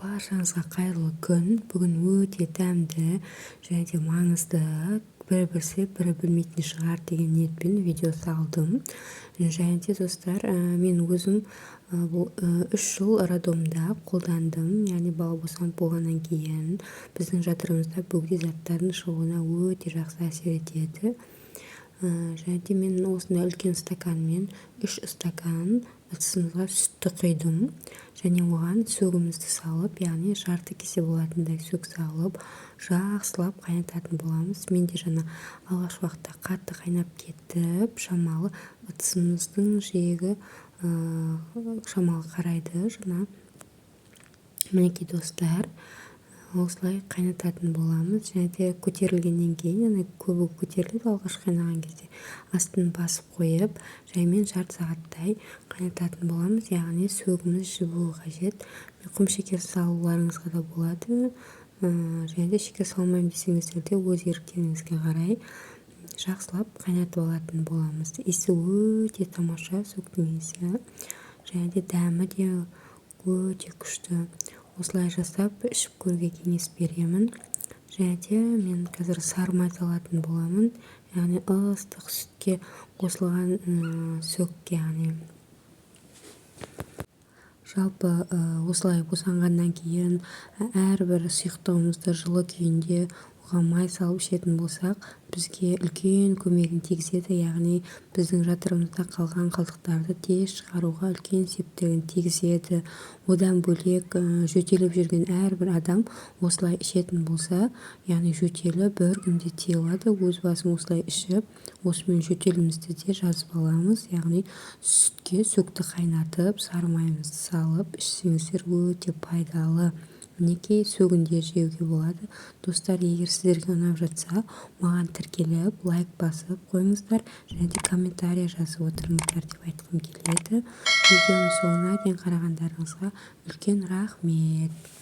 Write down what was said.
Баршаңызға қайырлы күн. Бүгін өте дәмді және де маңызды, бірі білсе, бірі білмейтін шығар деген ниетпен видео салдым. Және де достар, мен өзім бұл 3 жыл роддомда қолдандым. Яғни бала босанып болғаннан кейін біздің жатырымызда бөгде заттардың шығуына өте жақсы әсер етеді. Және де мен осындай үлкен стаканмен 3 стакан ыдысымызға сүтті құйдым. Және оған сөгімізді салып, яғни жарты кесе болатындай сөк салып, жақсылап қайнататын боламыз. Менде жаңа алғаш уақытта қатты қайнап кетіп, шамалы ыдысымыздың жиегі шамалы қарайды. Жаңа мінекей достар, осылай қайнататын боламыз. Және де көтерілгеннен кейін, көбі көтеріледі алғаш қайнаған кезде, астын басып қойып, жаймен жарты сағаттай қайнататын боламыз. Яғни сөгіміз жібуі қажет. Құм шекер салуларыңызға да болады. Және де шекер салмаймын десеңіздер де өз еріктеріңізге қарай жақсылап қайнатып алатын боламыз. Иісі өте тамаша, сөктің иісі. Және де дәмі де өте күшті. Осылай жасап ішіп көруге кеңес беремін. Және де мен қазір сары май салатын боламын. Яғни ыстық сүтке қосылған сөк, яғни жалпы осылай босанғаннан кейін әрбір сұйықтығымызды жылы күйінде оған май салып ішетін болсақ, бізге үлкен көмегін тигізеді. Яғни біздің жатырымызда қалған қалдықтарды тез шығаруға үлкен септігін тигізеді. Одан бөлек жөтеліп жүрген әрбір адам осылай ішетін болса, яғни жөтелі бір күнде тиылады. Өз басым осылай ішіп, осымен жөтелімізді де жазып аламыз. Яғни сүтке сөкті қайнатып, сары майымызды салып ішсеңіздер өте пайдалы. Мінекей сөгінде жеуге болады. Достар, егер сіздерге ұнап жатса, маған тіркеліп, лайк басып қойыңыздар, және де комментарий жазып отырыңыздар деп айтқым келеді. Видеоның соңына дейін қарағандарыңызға үлкен рахмет.